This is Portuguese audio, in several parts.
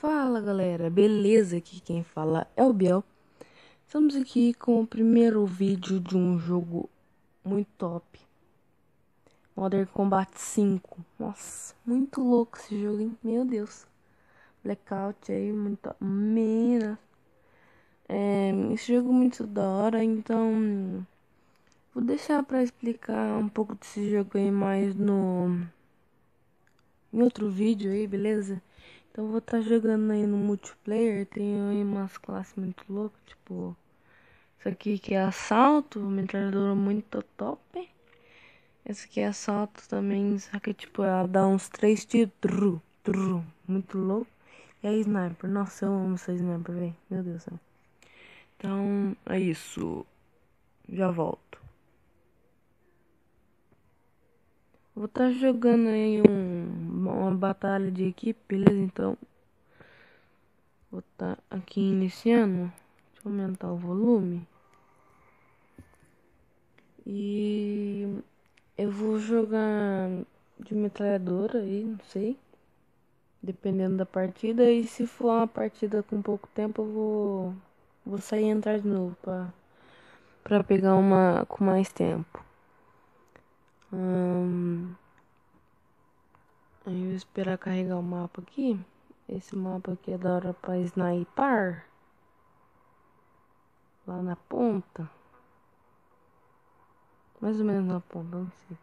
Fala galera, beleza? Aqui quem fala é o Biel. Estamos aqui com o primeiro vídeo de um jogo muito top, Modern Combat 5. Nossa, muito louco esse jogo, hein? Meu Deus. Blackout aí, muita mina. Esse jogo é muito da hora, então vou deixar pra explicar um pouco desse jogo aí mais em outro vídeo aí, beleza? Então eu vou estar jogando aí no multiplayer. Tem aí umas classes muito loucas, tipo isso aqui que é assalto, metralhadora muito top. Esse aqui é assalto também, só que tipo ela dá uns 3 tiros, muito louco. E a sniper, nossa, eu amo essa sniper, velho, meu Deus do céu. Então é isso, já volto. Vou estar jogando aí uma batalha de equipe, beleza? Então vou estar aqui iniciando. Deixa eu aumentar o volume. E eu vou jogar de metralhadora aí, não sei. Dependendo da partida. E se for uma partida com pouco tempo, vou sair e entrar de novo pra pegar uma com mais tempo. Aí eu vou esperar carregar o mapa aqui. Esse mapa aqui é da hora pra sniper. Lá na ponta. Mais ou menos na ponta, não sei.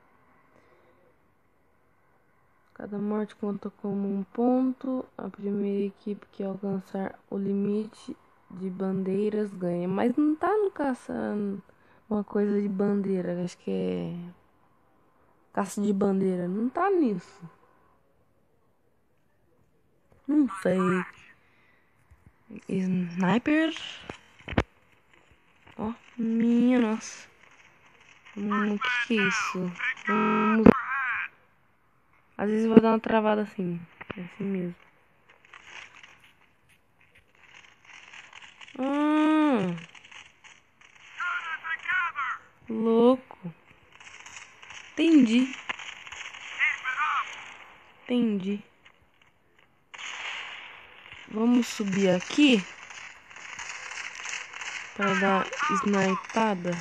Cada morte conta como um ponto. A primeira equipe que alcançar o limite de bandeiras ganha. Mas não tá no caçando uma coisa de bandeira. Acho que é caça de bandeira. Não tá nisso. Não sei. Sniper. Ó, minha nossa. Que é isso? Às vezes eu vou dar uma travada assim. É assim mesmo. Ah, louco. Entendi. Entendi. Vamos subir aqui para dar snipada.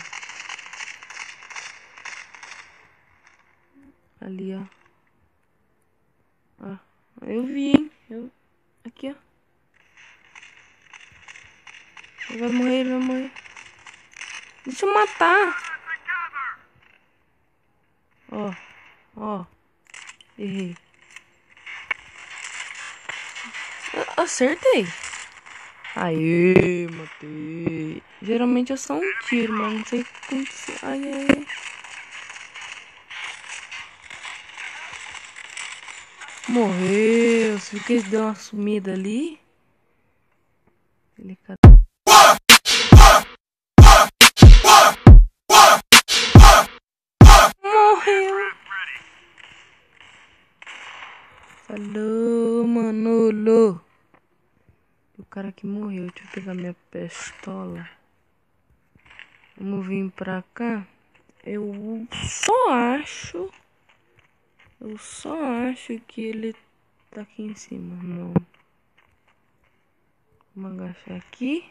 Ali, ó. Ó. Eu vi, hein? Aqui, ó. Ele vai morrer, ele vai morrer. Deixa eu matar. Ó. Ó. Errei. Acertei. Aê, matei. Geralmente é só um tiro, mas não sei o que aconteceu. Ai, ai, ai. Morreu. Se que deu uma sumida ali. Ele morreu. Falou, Manolo. O cara que morreu. Deixa eu pegar minha pistola. Vamos vir pra cá. Eu só acho. Que ele tá aqui em cima. Não. Vamos agachar aqui.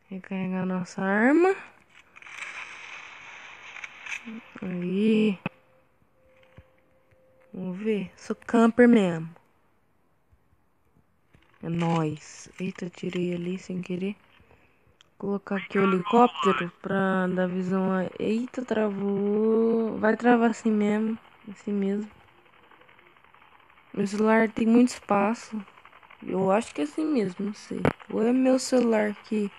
Recarregar nossa arma. Aí. Vamos ver. Sou camper mesmo. É nóis. Eita, tirei ali sem querer. Colocar aqui o helicóptero pra dar visão a... Eita, travou. Vai travar assim mesmo. Assim mesmo. Meu celular tem muito espaço. Eu acho que é assim mesmo, não sei. Ou é meu celular que...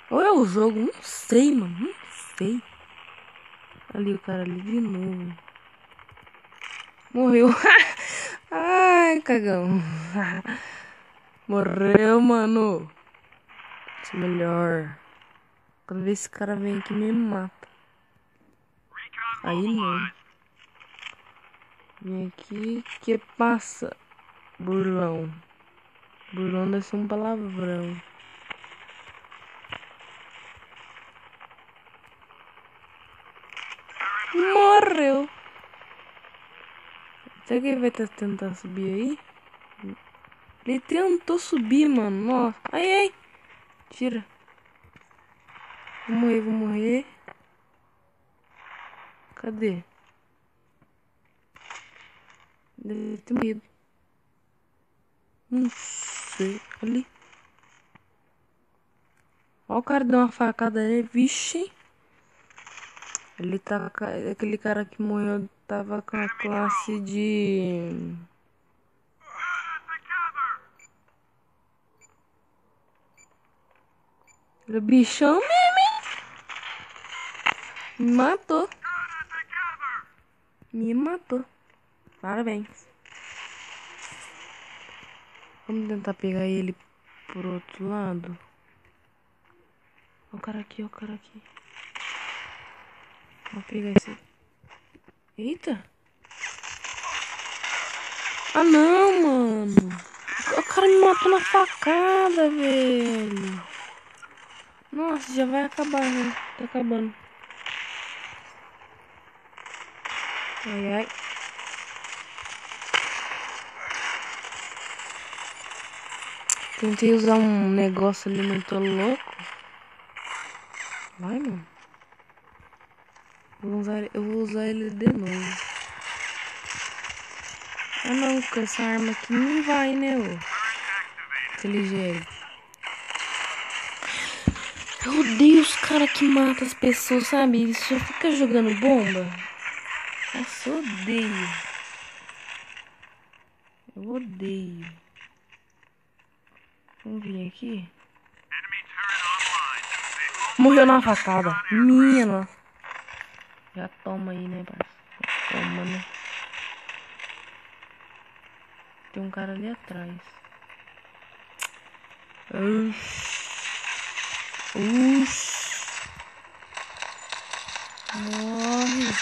Ou é o jogo, não sei, mano. Não sei. Ali o cara ali de novo. Morreu. Ai, cagão. Morreu, mano. Isso é melhor. Quando vê esse cara vem aqui me mata. Aí não. Vem aqui que passa. Burlão. Burlão deve ser um palavrão. Morreu. Será que ele vai tentar subir aí? Ele tentou subir, mano. Nossa. Ai, ai. Tira. Vou morrer, vou morrer. Cadê? Deve ter morrido. Não sei. Ali. Ó, o cara deu uma facada ali. Vixe. Ele tava. Aquele cara que morreu tava com a classe de. Ele é bichão mesmo, hein? Me matou. Me matou. Parabéns. Vamos tentar pegar ele por outro lado. Ó o cara aqui, ó o cara aqui. Vou pegar esse. Eita. Ah não, mano. O cara me matou na facada, velho. Nossa, já vai acabar, né? Tá acabando. Ai, ai. Tentei usar um negócio ali muito louco. Vai, mano. Eu vou usar ele de novo. Ah não, com essa arma aqui não vai, né, ô? Inteligente. Eu odeio os caras que matam as pessoas, sabe? Eles só ficam jogando bomba. Nossa, eu odeio. Eu odeio. Vamos vir aqui. Morreu na facada. Minha, nossa. Já toma aí, né, parceiro? Toma, né? Tem um cara ali atrás. Morre.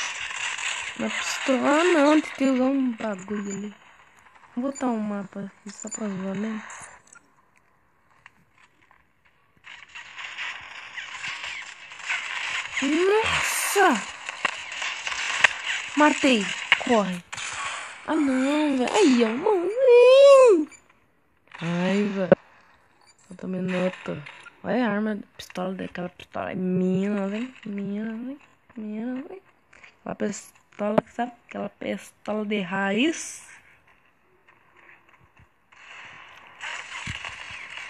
Na pistola. Ah, não. Tem que usar um bagulho ali. Vou botar um mapa aqui só pra zoar, né? Nossa! Matei. Corre. Ah, não, velho. Aí, ó, mano. Raiva. Eu também noto. Olha a arma, pistola daquela pistola. É minha, vem. Minha, vem. Minha, vem. Aquela pistola, sabe? Aquela pistola de raiz.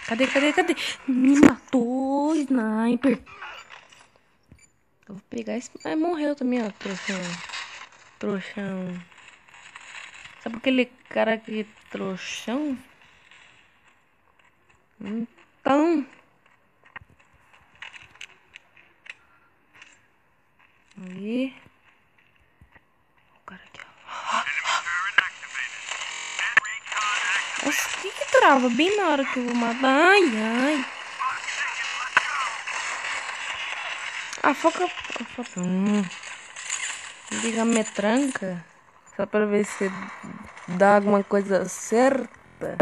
Cadê? Me matou, sniper. Eu vou pegar esse. Ai, morreu também, ó. Trouxão. Sabe aquele cara que é trouxão? Então. Aí. O cara aqui, ó. Nossa, o que trava bem na hora que eu vou matar? Ai, ai. Ah, foca. Liga a metranca. Só pra ver se dá alguma coisa certa.